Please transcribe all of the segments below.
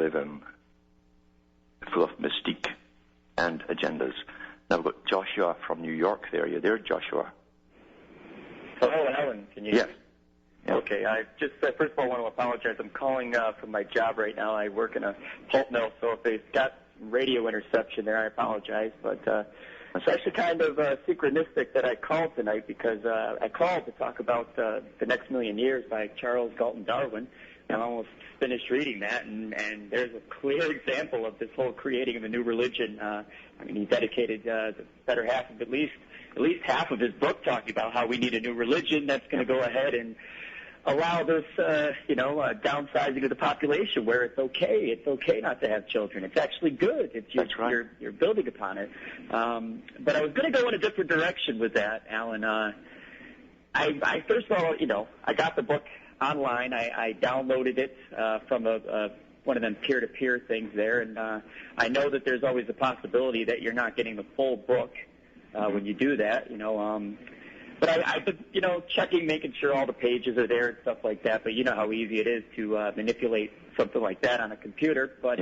live in, full of mystique and agendas. Now we've got Joshua from New York there. You there, Joshua? Hello, Alan. Can you? Yes. Yeah. Okay. I just first of all want to apologize. I'm calling from my job right now. I work in a pulp mill, so if they've got radio interception there, I apologize. But it's actually kind of synchronistic that I called tonight because I called to talk about The Next Million Years by Charles Galton Darwin. I'm almost finished reading that, and there's a clear example of this whole creating of a new religion. I mean, he dedicated the better half of at least half of his book talking about how we need a new religion that's going to go ahead and allow this, downsizing of the population where it's okay not to have children. It's actually good. That's right. You're building upon it. But I was going to go in a different direction with that, Alan. I first of all, I got the book online. I downloaded it from one of them peer-to-peer things there, and I know that there's always a possibility that you're not getting the full book when you do that, But I've been, checking, making sure all the pages are there and stuff like that. But you know how easy it is to manipulate something like that on a computer. But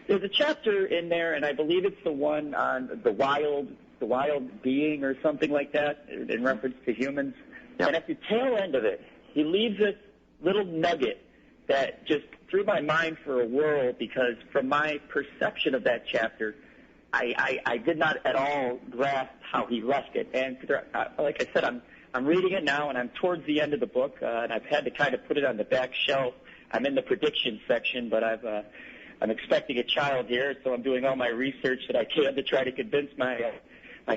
there's a chapter in there, and I believe it's the one on the wild being or something like that in reference to humans. Yeah. And at the tail end of it, he leaves this little nugget that just threw my mind for a whirl because from my perception of that chapter, I did not at all grasp how he left it. And like I said, I'm reading it now, and I'm towards the end of the book, and I've had to kind of put it on the back shelf. I'm in the prediction section, but I'm expecting a child here, so I'm doing all my research that I can to try to convince my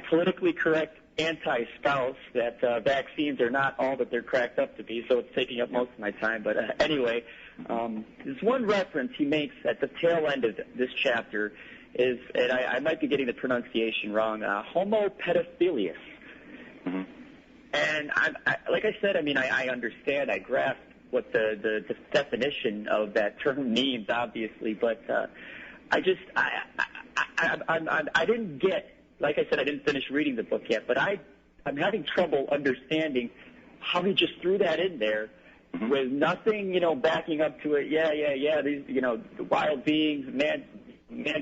politically correct anti-spouse that vaccines are not all that they're cracked up to be, so it's taking up most of my time. But anyway, there's one reference he makes at the tail end of this chapter is, and I might be getting the pronunciation wrong, homo pedophilius. Mm-hmm. And like I said, I understand, I grasp what the definition of that term means, obviously, but I didn't get. Like I said, I didn't finish reading the book yet, but I'm having trouble understanding how he just threw that in there with nothing, backing up to it. Yeah. These, the wild beings, man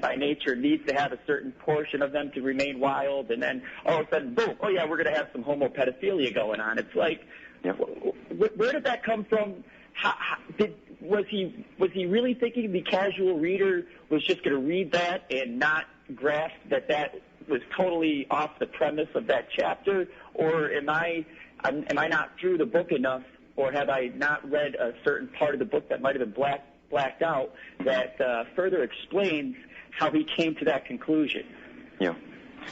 by nature needs to have a certain portion of them to remain wild, and then all of a sudden, boom! Oh yeah, we're going to have some homopedophilia going on. It's like, where did that come from? Was he really thinking the casual reader was just going to read that and not grasp that was totally off the premise of that chapter, or am I not through the book enough, or have I not read a certain part of the book that might have been blacked out that further explains how he came to that conclusion? Yeah.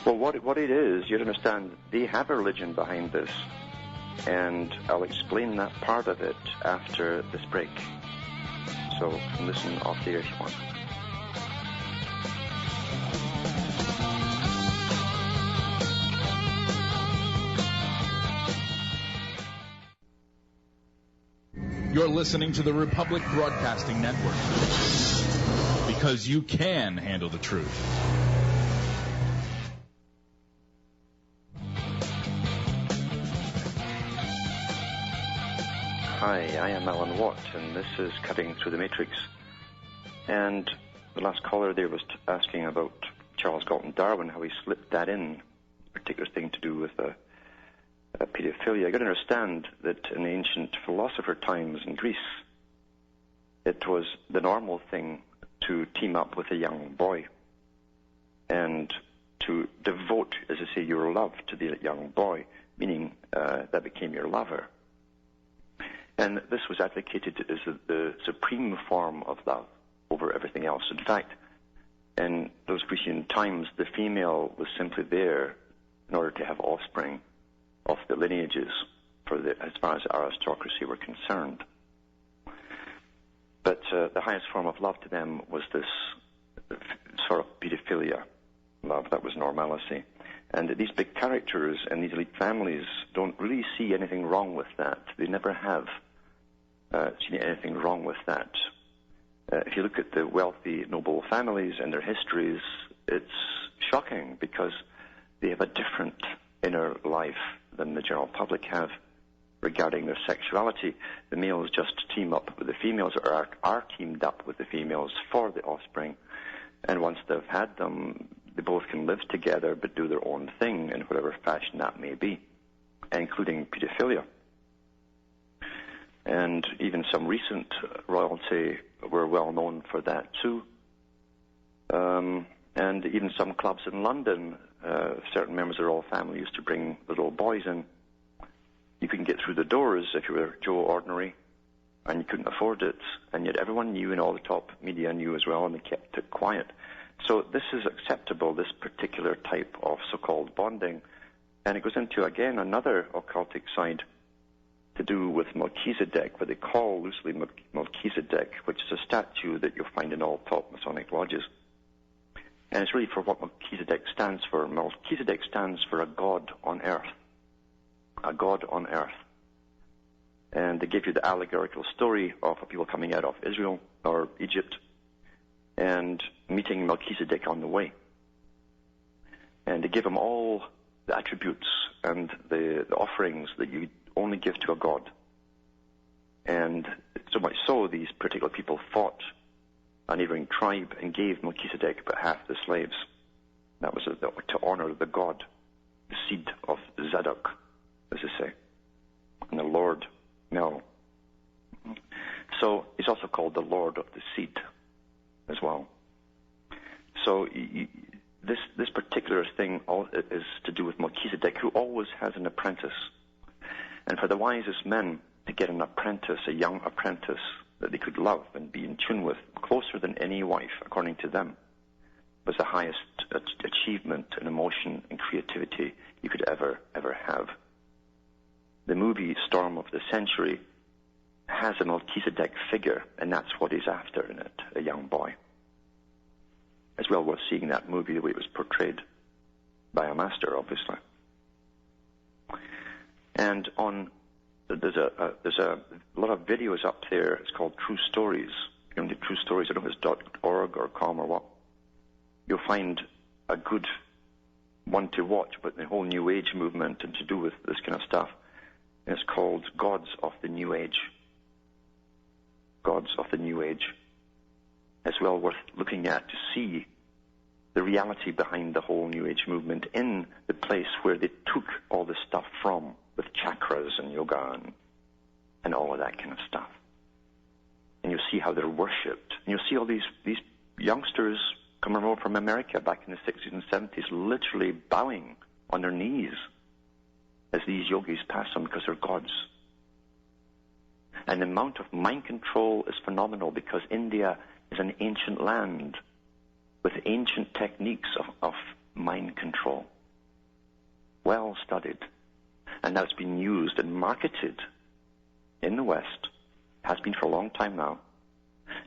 Well, what it is, you understand, they have a religion behind this, and I'll explain that part of it after this break. So listen off the air if you want. You're listening to the Republic Broadcasting Network, because you can handle the truth. Hi, I am Alan Watt, and this is Cutting Through the Matrix. And the last caller there was asking about Charles Galton Darwin, how he slipped that in, a particular thing to do with pedophilia. You've got to understand that in the ancient philosopher times in Greece, it was the normal thing to team up with a young boy and to devote, as I say, your love to the young boy, meaning that became your lover. And this was advocated as the supreme form of love over everything else. In fact, in those Grecian times, the female was simply there in order to have offspring of the lineages as far as aristocracy were concerned. But the highest form of love to them was this sort of pedophilia love. That was normalcy. And these big characters and these elite families don't really see anything wrong with that. They never have seen anything wrong with that. If you look at the wealthy, noble families and their histories, it's shocking because they have a different inner life than the general public have. regarding their sexuality. The males just team up with the females, or are teamed up with the females for the offspring. And once they've had them, they both can live together but do their own thing in whatever fashion that may be, including pedophilia. And even some recent royalty were well known for that too. And even some clubs in London, certain members of the royal family used to bring little boys in. You couldn't get through the doors if you were Joe Ordinary, and you couldn't afford it, and yet everyone knew, and all the top media knew as well, and they kept it quiet. So this is acceptable, this particular type of so-called bonding. And it goes into, again, another occultic side to do with Melchisedek, what they call loosely Melchisedek, which is a statue that you'll find in all top Masonic lodges. And it's really for what Melchisedek stands for. Melchisedek stands for a god on earth. A god on earth. And they give you the allegorical story of people coming out of Israel or Egypt and meeting Melchisedek on the way. And they give him all the attributes and the offerings that you only give to a god. And so much so, these particular people fought a neighboring tribe and gave Melchisedek about half the slaves. That was to honor the god, the seed of Zadok, as they say, and the Lord Mel. So he's also called the Lord of the Seed as well. So this particular thing is to do with Melchisedek, who always has an apprentice. And for the wisest men to get an apprentice, a young apprentice that they could love and be in tune with, closer than any wife, according to them, was the highest achievement in emotion and creativity you could ever have. The movie Storm of the Century has a Melchisedek figure, and that's what he's after in it, a young boy. It's well worth seeing that movie, the way it was portrayed by a master, obviously. And there's a lot of videos up there. It's called True Stories. You know, the True Stories, I don't know if it's .org or .com or what. You'll find a good one to watch, but the whole New Age movement and to do with this kind of stuff. And it's called Gods of the New Age. Gods of the New Age. It's well worth looking at to see the reality behind the whole New Age movement in the place where they took all this stuff from, with chakras and yoga and all of that kind of stuff. And you'll see how they're worshipped. And you'll see all these youngsters coming over from America back in the 60s and 70s literally bowing on their knees as these yogis pass them because they're gods. And the amount of mind control is phenomenal, because India is an ancient land with ancient techniques of mind control. Well studied. And now it's been used and marketed in the West, has been for a long time now,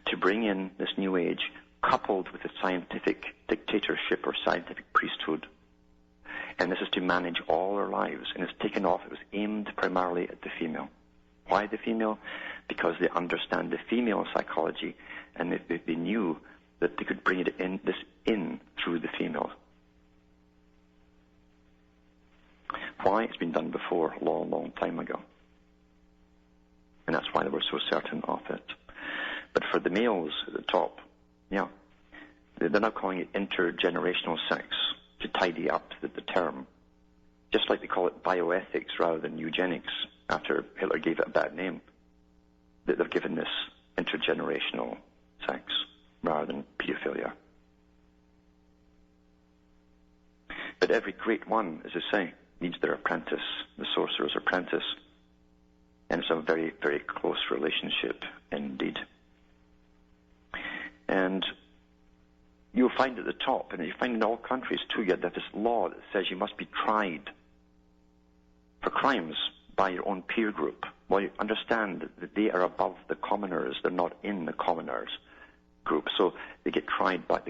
to bring in this New Age coupled with a scientific dictatorship or scientific priesthood. And this is to manage all our lives. And it's taken off. It was aimed primarily at the female. Why the female? Because they understand the female psychology, and they knew that they could bring it in through the female. Why? It's been done before, a long, long time ago. And that's why they were so certain of it. But for the males at the top, yeah, they're now calling it intergenerational sex to tidy up the term. Just like they call it bioethics rather than eugenics, after Hitler gave it a bad name. That they've given this intergenerational sex rather than pedophilia. But every great one, as I say, needs their apprentice, the sorcerer's apprentice. And it's a very, very close relationship indeed. And you'll find at the top, and you find in all countries too, you have this law that says you must be tried for crimes by your own peer group. Well, you understand that they are above the commoners. They're not in the commoners group. So they can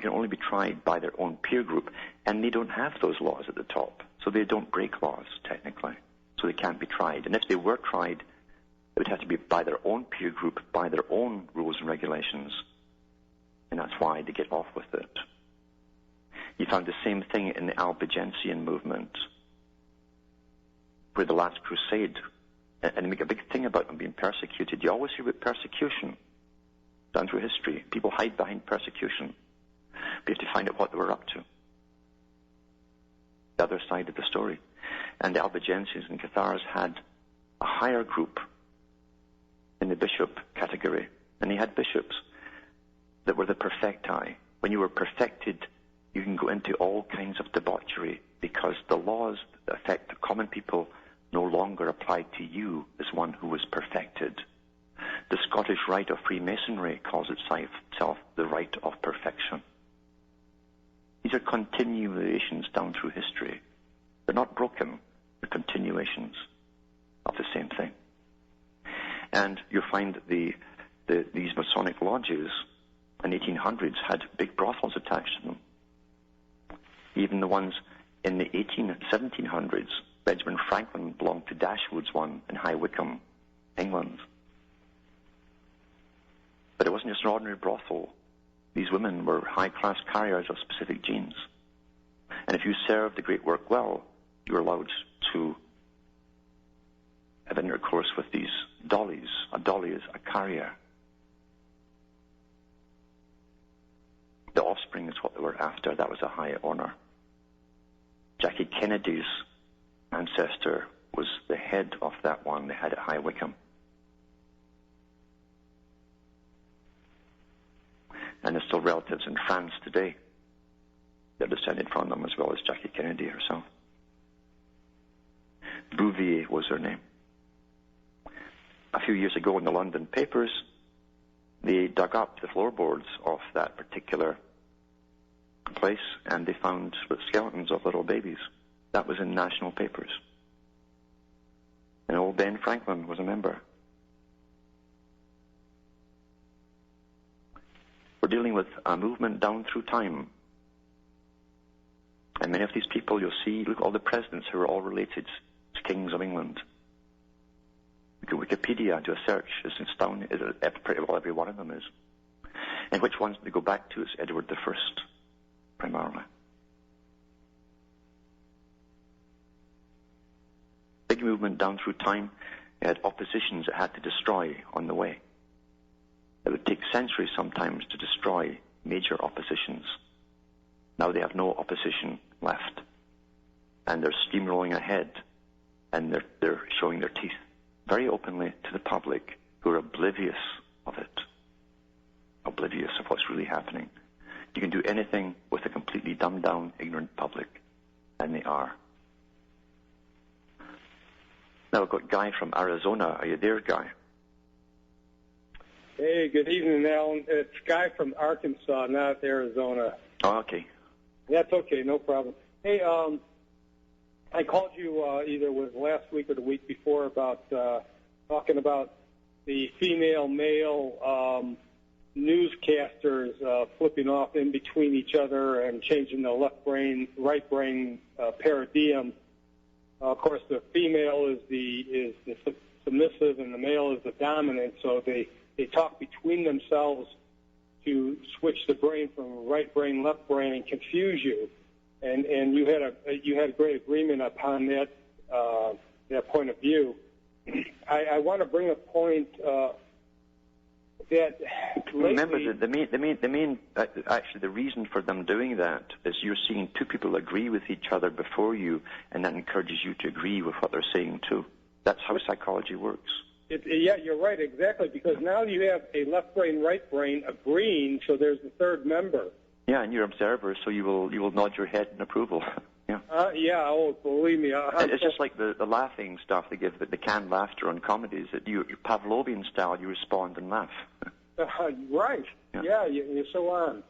only be tried by their own peer group, and they don't have those laws at the top. So they don't break laws, technically. So they can't be tried. And if they were tried, it would have to be by their own peer group, by their own rules and regulations. And that's why they get off with it. You found the same thing in the Albigensian movement, where the last crusade and they make a big thing about them being persecuted. You always hear about persecution down through history. People hide behind persecution. But you have to find out what they were up to. The other side of the story. And the Albigensians and Cathars had a higher group in the bishop category. And they had bishops that were the perfecti. When you were perfected, you can go into all kinds of debauchery because the laws that affect the common people no longer apply to you as one who was perfected. The Scottish rite of Freemasonry calls itself the rite of perfection. These are continuations down through history. They're not broken, they're continuations of the same thing. And you'll find these Masonic lodges in the 1800s had big brothels attached to them. Even the ones in the 1700s, Benjamin Franklin belonged to Dashwood's one in High Wycombe, England. But it wasn't just an ordinary brothel. These women were high-class carriers of specific genes. And if you served the great work well, you were allowed to have intercourse with these dollies. A dolly is a carrier. The offspring is what they were after. That was a high honor. Jackie Kennedy's ancestor was the head of that one they had at High Wycombe. And there's still relatives in France today. They're descended from them as well as Jackie Kennedy herself. Bouvier was her name. A few years ago in the London papers, they dug up the floorboards of that particular place and they found skeletons of little babies. That was in national papers. And old Ben Franklin was a member. We're dealing with a movement down through time. And many of these people you'll see, look at all the presidents who are all related to kings of England. Look at Wikipedia, do a search, it's astounding, pretty well every one of them is. And which ones do they go back to? It's Edward I, primarily. Big movement down through time. They had oppositions that had to destroy on the way. It would take centuries sometimes to destroy major oppositions. Now they have no opposition left. And they're steamrolling ahead, and they're showing their teeth very openly to the public who are oblivious of it, oblivious of what's really happening. You can do anything with a completely dumbed-down, ignorant public, and they are. Now, I've got Guy from Arizona. Are you there, Guy? Hey, good evening, Alan. It's Guy from Arkansas, not Arizona. Oh, okay. That's okay, no problem. Hey, I called you either last week or the week before about talking about the female-male newscasters flipping off in between each other and changing the left brain, right brain paradigm. Of course, the female is the submissive and the male is the dominant, so they talk between themselves to switch the brain from right brain, left brain, and confuse you. And you had a great agreement upon that point of view. I want to bring a point that remember actually the reason for them doing that is you're seeing two people agree with each other before you, and that encourages you to agree with what they're saying too. That's how psychology works. Yeah, you're right, exactly, because now you have a left brain, right brain agreeing, so there's the third member. Yeah, and you're observers, so you will nod your head in approval. Yeah. Yeah. Oh, believe me. It's just like the laughing stuff they give, the canned laughter on comedies. That you Pavlovian style, you respond and laugh. Right. Yeah. You're so on.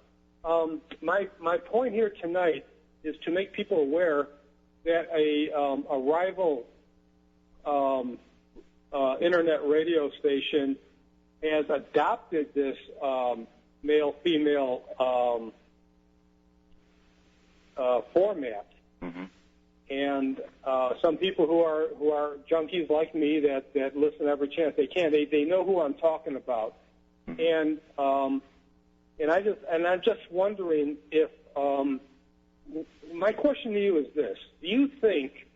My point here tonight is to make people aware that a rival internet radio station has adopted this male-female format, and some people who are junkies like me that listen every chance they can, they know who I'm talking about, and I'm just wondering if my question to you is this: do you think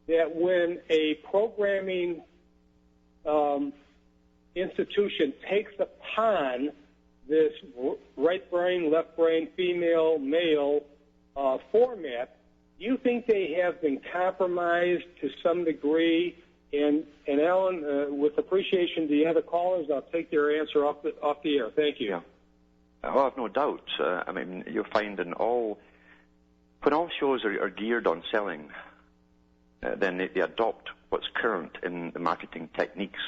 that when a programming institution takes upon this right brain, left brain, female, male format, do you think they have been compromised to some degree? And Alan, with appreciation to the other callers, I'll take their answer off the air. Thank you. Yeah. Well, I've no doubt. I mean, you'll find when all shows are geared on selling, then they adopt what's current in the marketing techniques,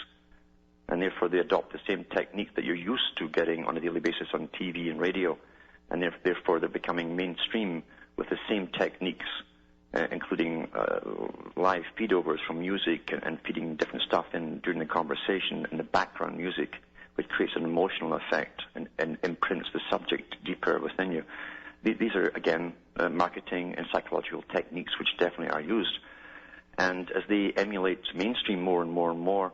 and therefore they adopt the same techniques that you're used to getting on a daily basis on TV and radio, and therefore they're becoming mainstream with the same techniques, including live feedovers from music and feeding different stuff in during the conversation and the background music, which creates an emotional effect and imprints the subject deeper within you. These are, again, marketing and psychological techniques which definitely are used. And as they emulate mainstream more and more and more,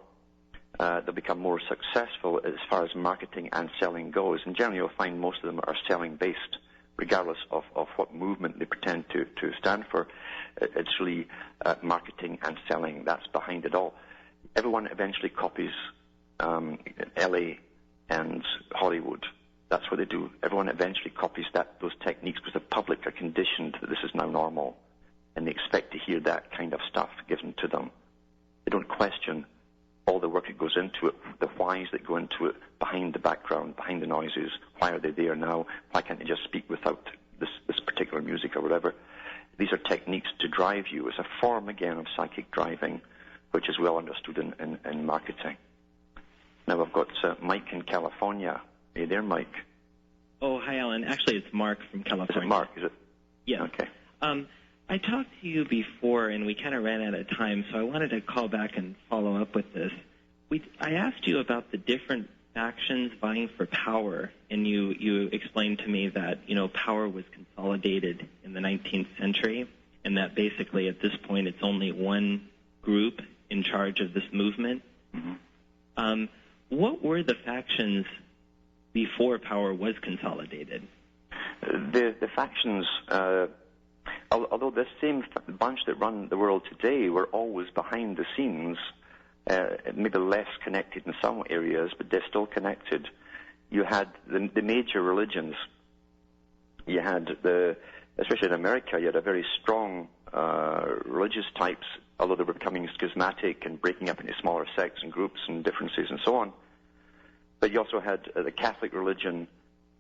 they'll become more successful as far as marketing and selling goes. And generally you'll find most of them are selling-based, regardless of what movement they pretend to stand for. It's really marketing and selling. That's behind it all. Everyone eventually copies LA and Hollywood. That's what they do. Everyone eventually copies those techniques because the public are conditioned that this is now normal, and they expect to hear that kind of stuff given to them. They don't question all the work that goes into it, the whys that go into it, behind the background, behind the noises. Why are they there now? Why can't they just speak without this particular music or whatever? These are techniques to drive you. It's a form, again, of psychic driving, which is well understood in marketing. Now I've got Mike in California. Are you there, Mike? Oh, hi, Alan. Actually, it's Mark from California. Is it Mark, is it? Yeah. Okay. I talked to you before, and we kind of ran out of time, so I wanted to call back and follow up with this. I asked you about the different factions vying for power, and you explained to me that, power was consolidated in the 19th century, and that basically at this point it's only one group in charge of this movement. Mm-hmm. What were the factions before power was consolidated? The factions, although the same bunch that run the world today were always behind the scenes, maybe less connected in some areas, but they're still connected. You had the major religions. You had especially in America, you had a very strong religious types, although they were becoming schismatic and breaking up into smaller sects and groups and differences and so on. But you also had the Catholic religion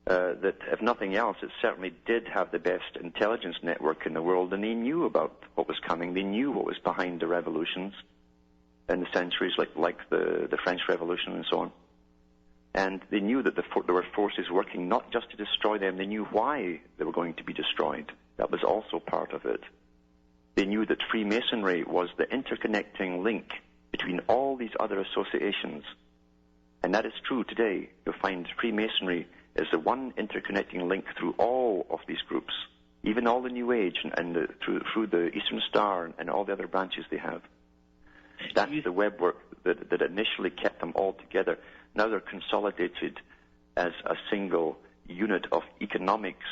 that, if nothing else, it certainly did have the best intelligence network in the world, and they knew about what was coming. They knew what was behind the revolutions in the centuries, like the French Revolution and so on. And they knew that there were forces working not just to destroy them. They knew why they were going to be destroyed. That was also part of it. They knew that Freemasonry was the interconnecting link between all these other associations. And that is true today. You'll find Freemasonry is the one interconnecting link through all of these groups, even all the New Age and through the Eastern Star and all the other branches they have. That's the web work that initially kept them all together. Now they're consolidated as a single unit of economics,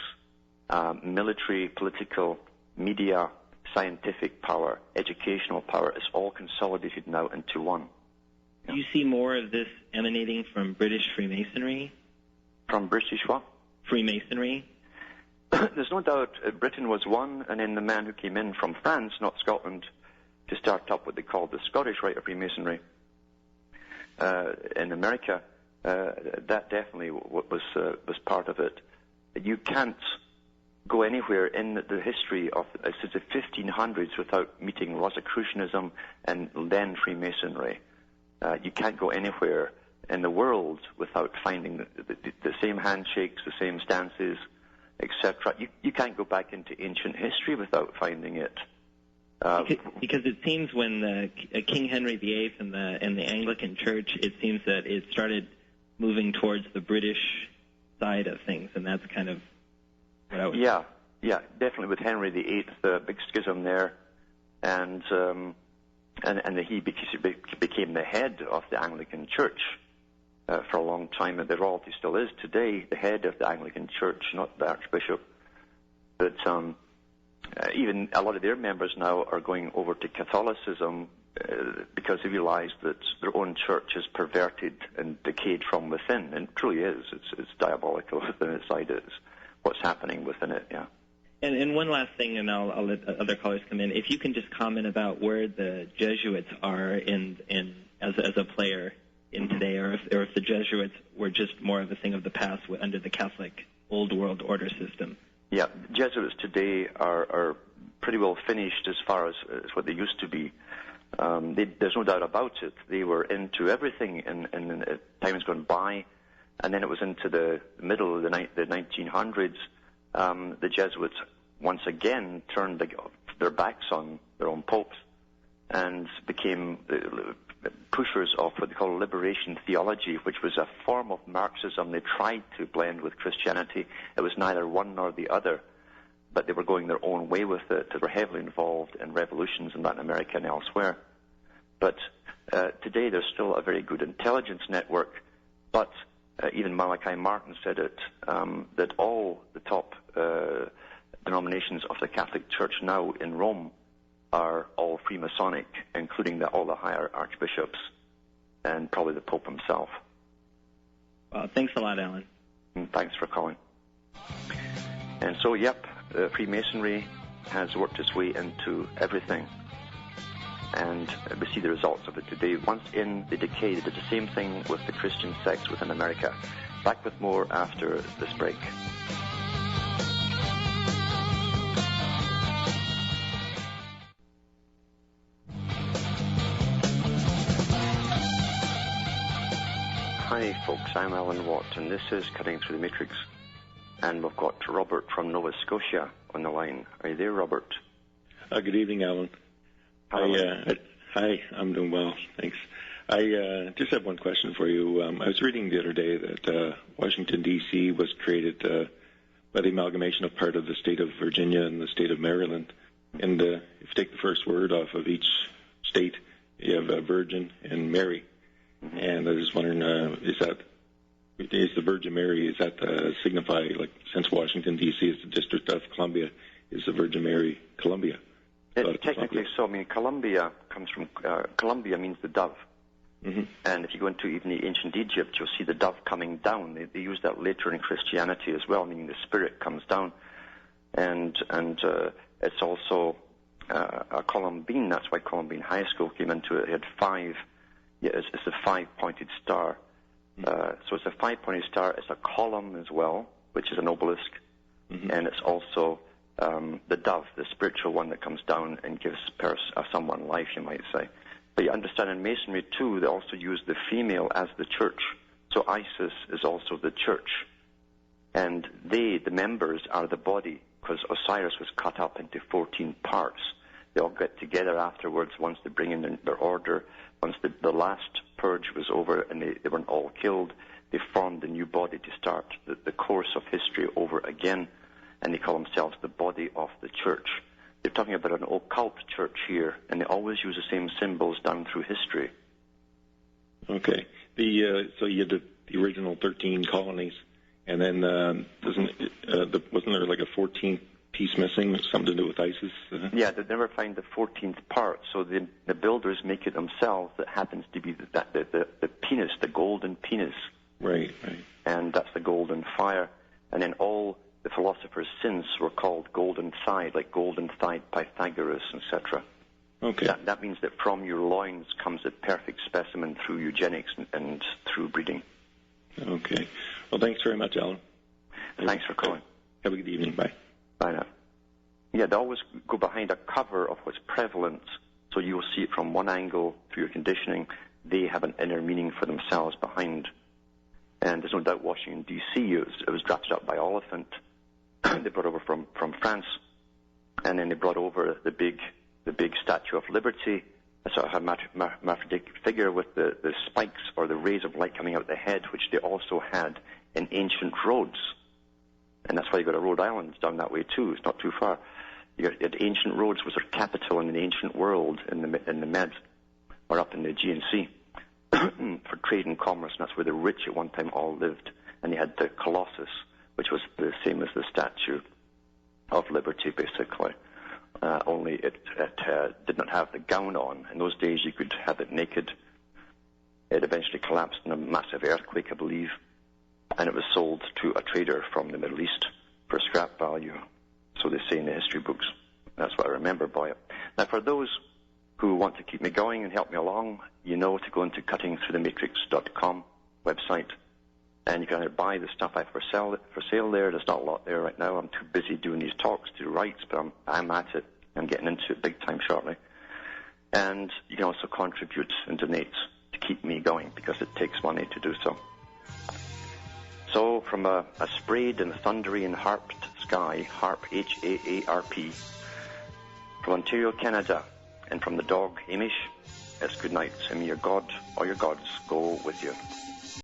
military, political, media, scientific power, educational power. It's all consolidated now into one. Do you see more of this emanating from British Freemasonry? From British what? Freemasonry. There's no doubt Britain was one, and then the man who came in from France, not Scotland, to start up what they called the Scottish Rite of Freemasonry in America, that definitely was part of it. You can't go anywhere in the history of since the 1500s without meeting Rosicrucianism and then Freemasonry. You can't go anywhere in the world without finding the same handshakes, the same stances, etc. You can't go back into ancient history without finding it. Because it seems when King Henry VIII and the Anglican Church, it seems that it started moving towards the British side of things, and that's kind of what I would. Yeah, definitely with Henry VIII, the big schism there, and he became the head of the Anglican Church for a long time, and the royalty still is today the head of the Anglican Church, not the Archbishop, but. Even a lot of their members now are going over to Catholicism because they realized that their own church is perverted and decayed from within, and it truly is. It's diabolical within its ideas. What's happening within it, yeah. And one last thing, and I'll let other callers come in. If you can just comment about where the Jesuits are as a player in today, or if the Jesuits were just more of a thing of the past under the Catholic Old World Order system. Yeah, Jesuits today are pretty well finished as far as what they used to be. There's no doubt about it. They were into everything in times gone by, and then it was into the middle of the 1900s. The Jesuits once again turned their backs on their own popes and became pushers of what they call liberation theology, which was a form of Marxism they tried to blend with Christianity. It was neither one nor the other, but they were going their own way with it. They were heavily involved in revolutions in Latin America and elsewhere. But today there's still a very good intelligence network, but even Malachi Martin said it, that all the top denominations of the Catholic Church now in Rome are all Freemasonic, including all the higher archbishops and probably the Pope himself. Well, thanks a lot, Alan. And thanks for calling. And so, Freemasonry has worked its way into everything. And we see the results of it today. Once in, they decay. They did the same thing with the Christian sects within America. Back with more after this break. Hi folks, I'm Alan Watt, and this is Cutting Through the Matrix. And we've got Robert from Nova Scotia on the line. Are you there, Robert? Good evening, Alan. Hi, I'm doing well, thanks. I just have one question for you. I was reading the other day that Washington, D.C. was created by the amalgamation of part of the state of Virginia and the state of Maryland. And if you take the first word off of each state, you have Virgin and Mary. Mm-hmm. And I was just wondering, is the Virgin Mary, is that signify, like, since Washington, D.C. is the District of Columbia, is the Virgin Mary Columbia? Technically so. I mean, Columbia comes from, Columbia means the dove. Mm-hmm. And if you go into even the ancient Egypt, you'll see the dove coming down. They use that later in Christianity as well, meaning the spirit comes down. And it's also a Columbine. That's why Columbine High School came into it. It had five. Yeah, it's a five-pointed star. Mm-hmm. So it's a five-pointed star. It's a column as well, which is an obelisk. Mm-hmm. And it's also the dove, the spiritual one that comes down and gives someone life, you might say. But you understand in Masonry, too, they also use the female as the church. So Isis is also the church. And the members, are the body, because Osiris was cut up into 14 parts. They all get together afterwards once they bring in their order. Once the last purge was over and they weren't all killed, they formed a new body to start the course of history over again. And they call themselves the body of the church. They're talking about an occult church here, and they always use the same symbols down through history. Okay. So you had the original 13 colonies, and then wasn't there like a 14th piece missing, something to do with Isis? Yeah, they never find the 14th part, so the builders make it themselves. That happens to be the penis, the golden penis. Right. And that's the golden fire. And then all the philosophers since were called golden-thighed, like golden-thighed Pythagoras, etc. Okay. That means that from your loins comes a perfect specimen through eugenics and through breeding. Okay. Well, thanks very much, Alan. Thanks for calling. Have a good evening. Bye. Bye now. Yeah, they always go behind a cover of what's prevalent, so you'll see it from one angle through your conditioning. They have an inner meaning for themselves behind. And there's no doubt Washington, D.C., it was drafted up by Oliphant. They brought over from France, and then they brought over the big Statue of Liberty, a sort of hermaphroditic figure with the spikes or the rays of light coming out of the head, which they also had in ancient Rhodes. And that's why you got a Rhode Island down that way too. It's not too far. You had ancient Rhodes was their capital in the ancient world in the Med, or up in the G&C, for trade and commerce. And that's where the rich at one time all lived. And they had the Colossus, which was the same as the Statue of Liberty, basically. only it did not have the gown on. In those days, you could have it naked. It eventually collapsed in a massive earthquake, I believe, and it was sold to a trader from the Middle East for scrap value. So they say in the history books. That's what I remember by it. Now, for those who want to keep me going and help me along, you know to go into cuttingthroughthematrix.com website, and you can either buy the stuff I have for sale there. There's not a lot there right now. I'm too busy doing these talks to write, but I'm at it. I'm getting into it big time shortly. And you can also contribute and donate to keep me going, because it takes money to do so. So from a sprayed and thundery and harped sky, harp, H-A-A-R-P, from Ontario, Canada, and from the dog, Hamish, it's good night, and may your God or your gods go with you.